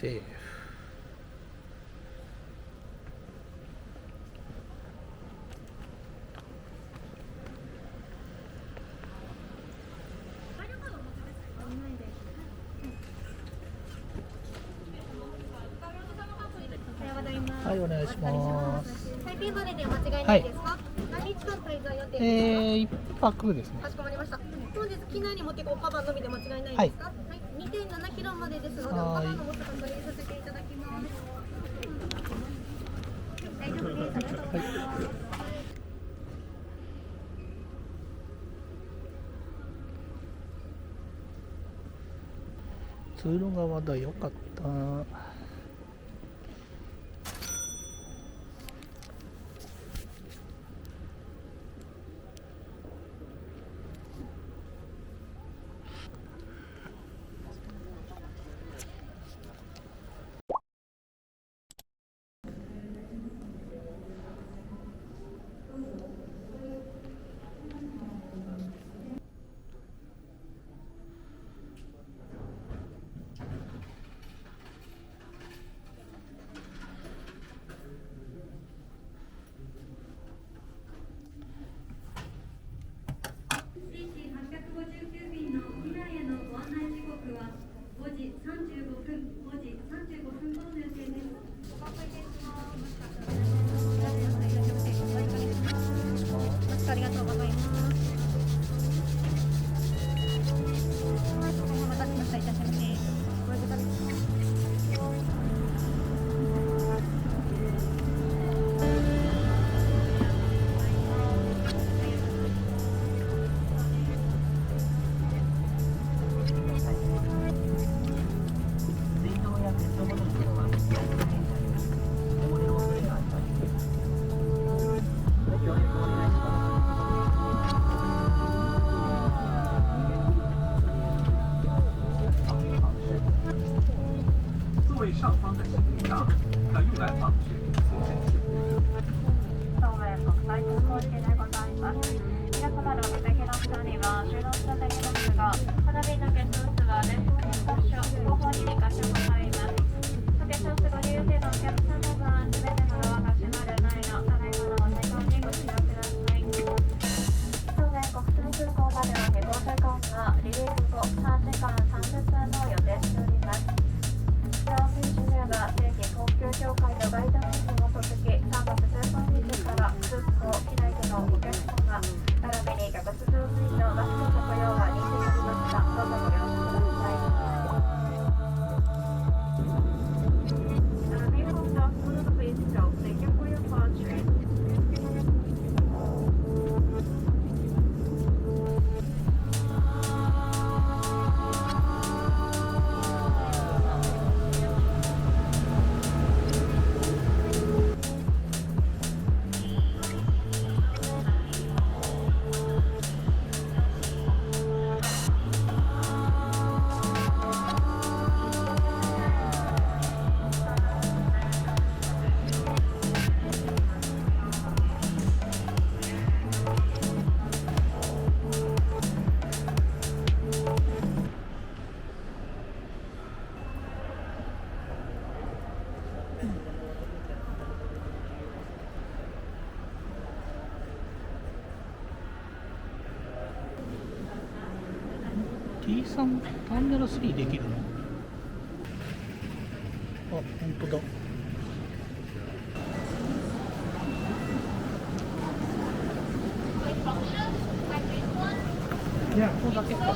セーフ。はい、お願いします。最近までで間違いないですか？何日間滞在予定ですか？1泊ですね。かしこまりました。本日機内に持っていくおカバンのみで間違いないですか？はい、2.7 キロまでですので、おカバンの持つ確認させていただきます。大丈夫です。ありがとうございます。通路側だ、よかった。便の機内へのご案内時刻は5時35分、5時35分頃の予定です。ご確認します。ありがとうございます。お待たせいたしました。上方的行李箱可用来放置随身行李。東名国際空港行きでございます。皆様のお手手の下には収納されていますが、この便のゲスト室は前方に2箇所、後方に2箇所ございます。お化粧すご利用でのお客様はすべてのドアが閉まる前のただいまのお時間にご使用ください。東名国際空港までの飛行時間は離陸後3時間30分の予定しております。正規航空協会のガイドラインに基づき3月13日から空港機内でのお客様並びに客室乗務員のマスク着用が認定されました。どうぞご了承ください。並び本のフォロープイズと積極用パーチュー。T3 ターミナル3できるの？あ、本当だ。いや、ここだけか。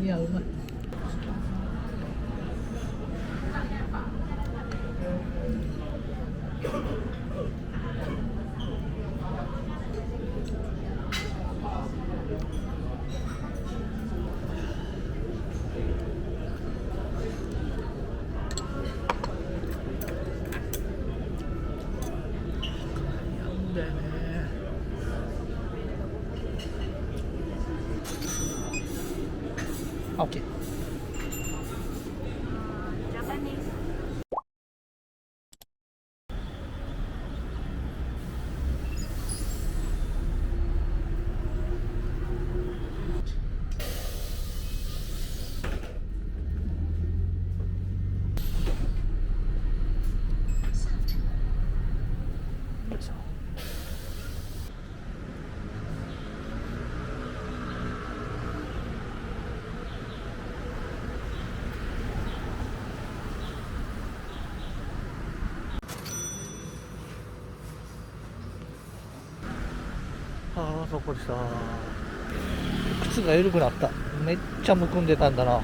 いやうまい。なんだよね。あ、オッケー。ジャパニーズよいしょ。あそこでさ、靴が緩くなった。めっちゃむくんでたんだな。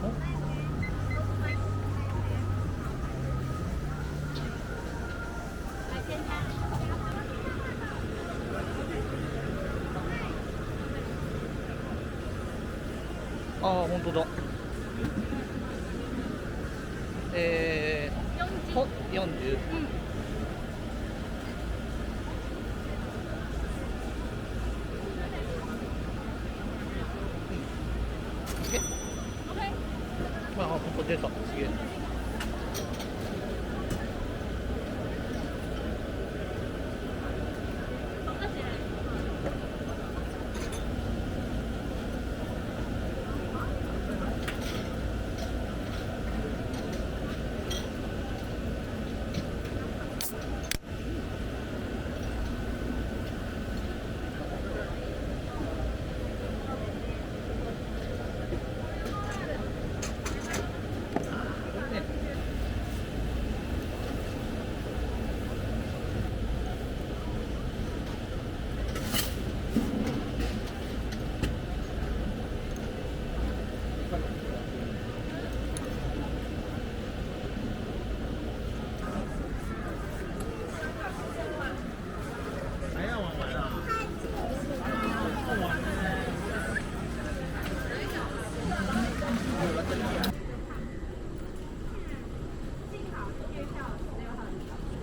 4回むくんだ。ああ、本当だ。40。あ、ここ出た。すげえ。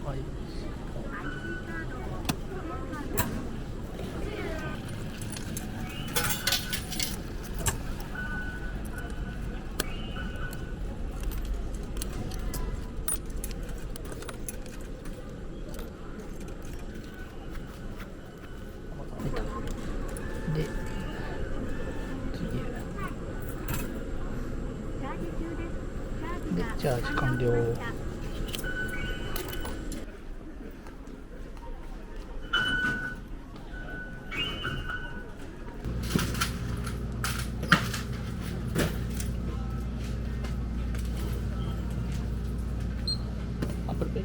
はい。で、次へ。で、チャージ完了。アップルペイ。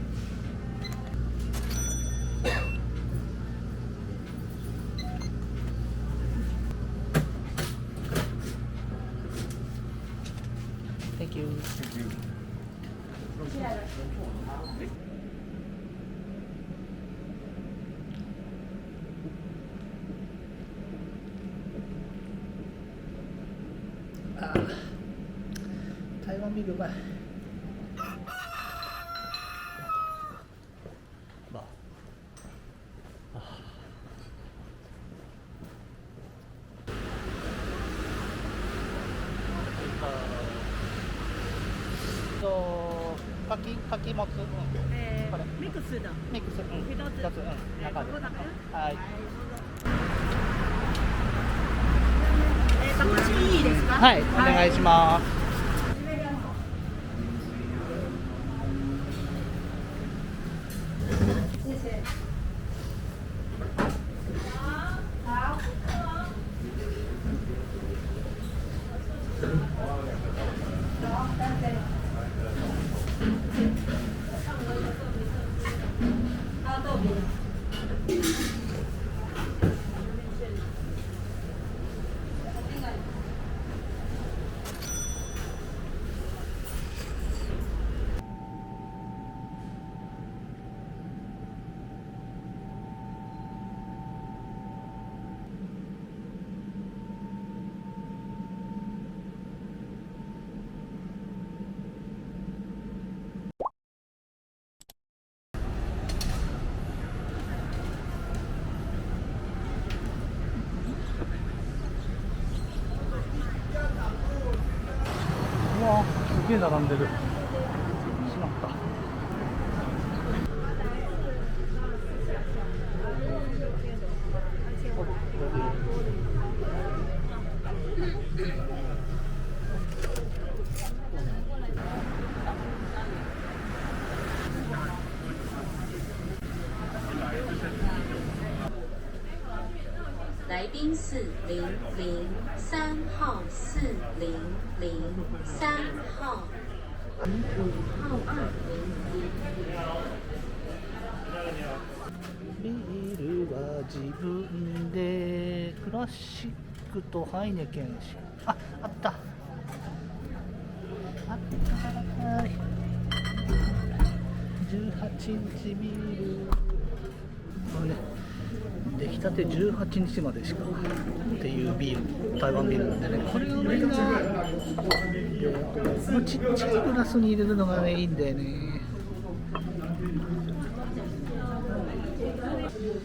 Thank you. ああ、台湾ビールうまい。まあ、ああ。かきもつ、これミックスだ。ミックス、一つ中で、ここだけはい。タクシーいいですか？はい、お願いします。うわ、すげえ並んでる。しまった。来宾4003号4003号5号201。ビールは自分でクラシックとハイネケンしあったあった18日ビールこれね出来たて18日までしかっていうビール台湾ビールなんでねこれがめがこのちっちゃいグラスに入れるのがいいんだよね間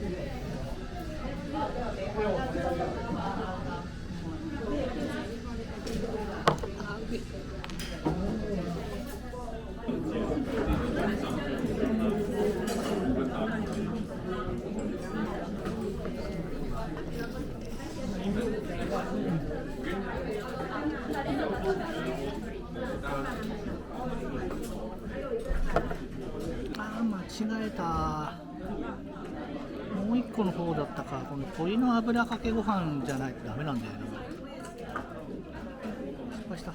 違えた。もう一個の方だったか。この鶏の油かけご飯じゃないとダメなんだよな。失敗した。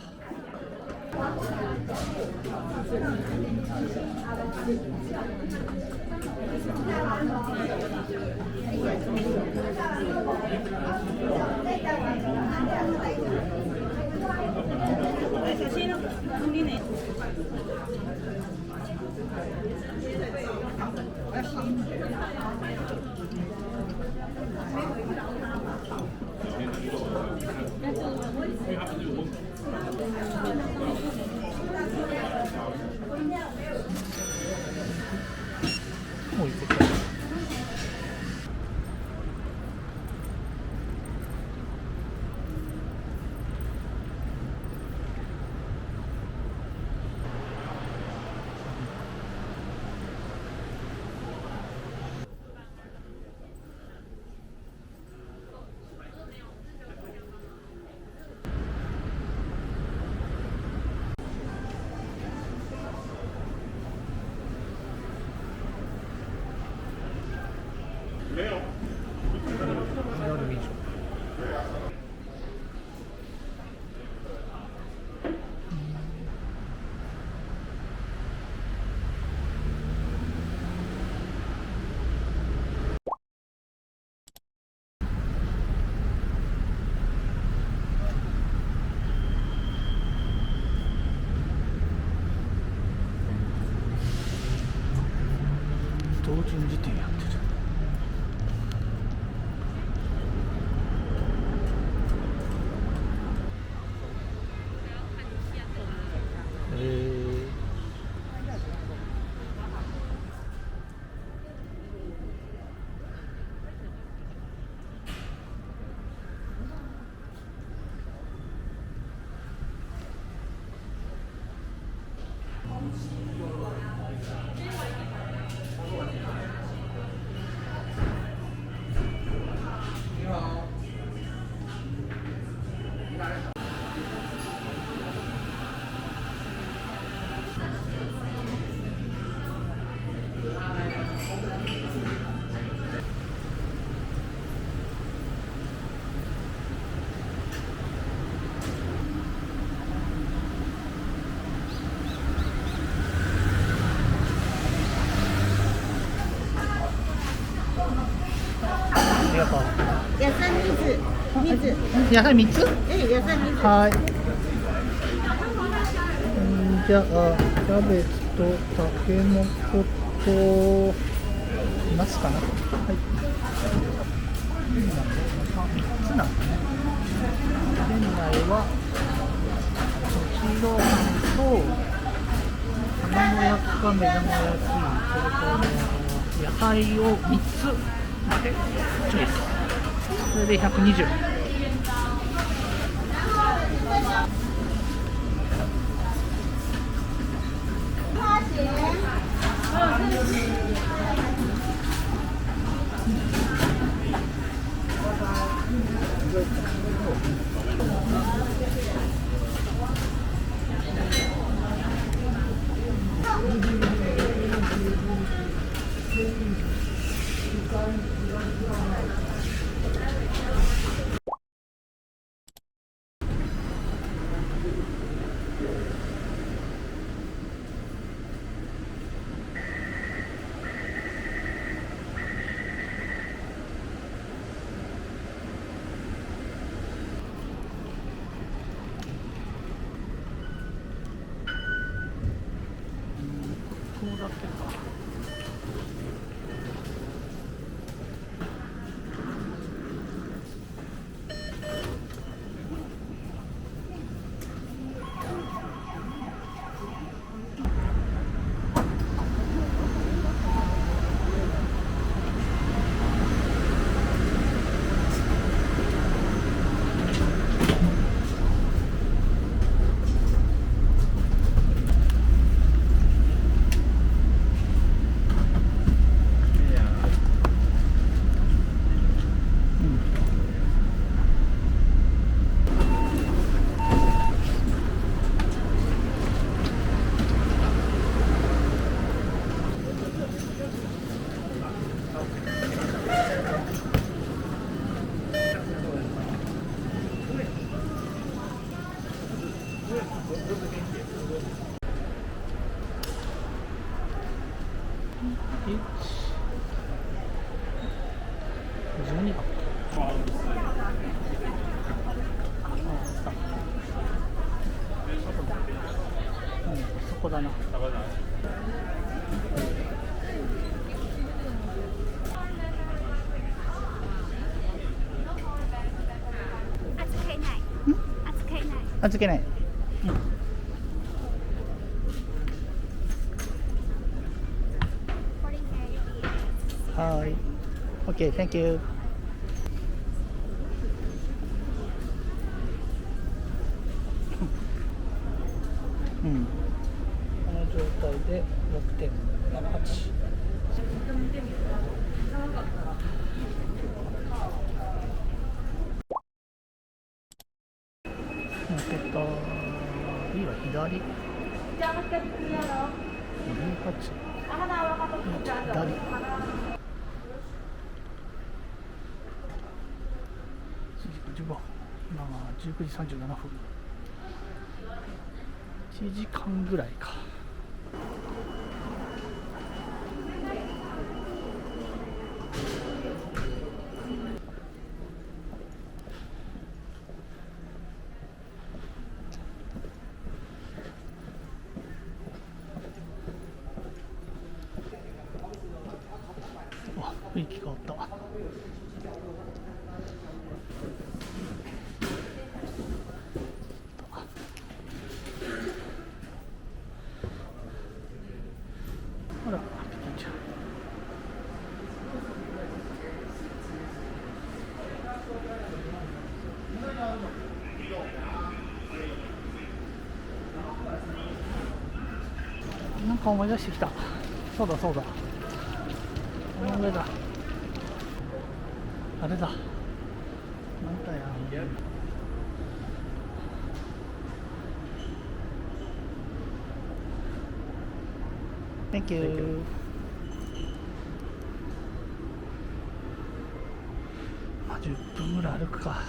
もう一個。同人辞典やってる。ありがとう。野菜水。野菜3つ？野菜水。はい。じゃあキャベツとたけのことナスかな。はい。3つなんだね。店内はもちろんと卵焼きか目玉焼き、それから野菜を3つ。までチョイス。それで120。ここだけか。何があったそこだな。預けない。はい。OK、Thank you。この状態で 6.78。いいわ、左。今は19時37分。1時間ぐらいか。雰囲気変わった。あら、ピカチュウ。なんか思い出してきた。そうだそうだ。この上だ。あれだ。なんだよ。Thank you。まあ10分ぐらい歩くか。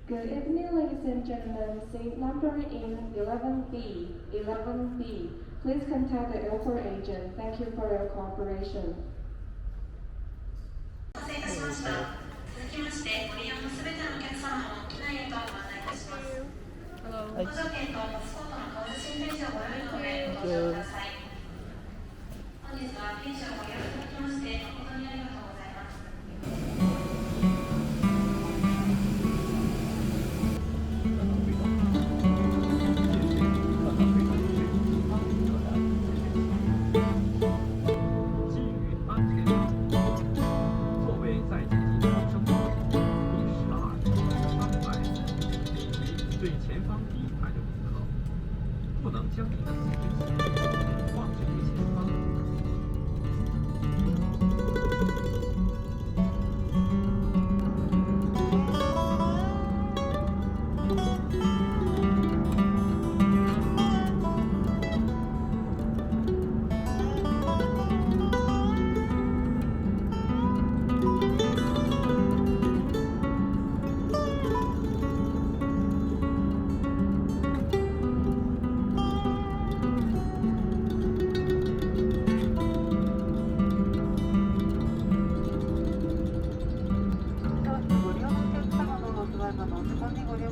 Good evening, ladies and gentlemen. Seat number in 11B. 11B. Please contact the airport agent. Thank you for your cooperation. 続きまして、ご利用のすべてのお客様を機内へとご案内いたします。搭乗券とパスポートの顔写真ページをご用意のためご搭乗ください。本日はページをご利用いただきまして誠にありがとうございます。对前方第一排的旅客，不能将你的四只鞋放置于前方。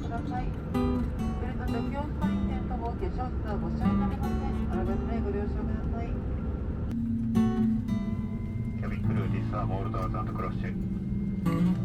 ください。ベルト着用ストインテントも化粧室はご使用になりません。あらかじめご了承ください。キャビンクルー、ディスはモールドアズ&クロッシュ。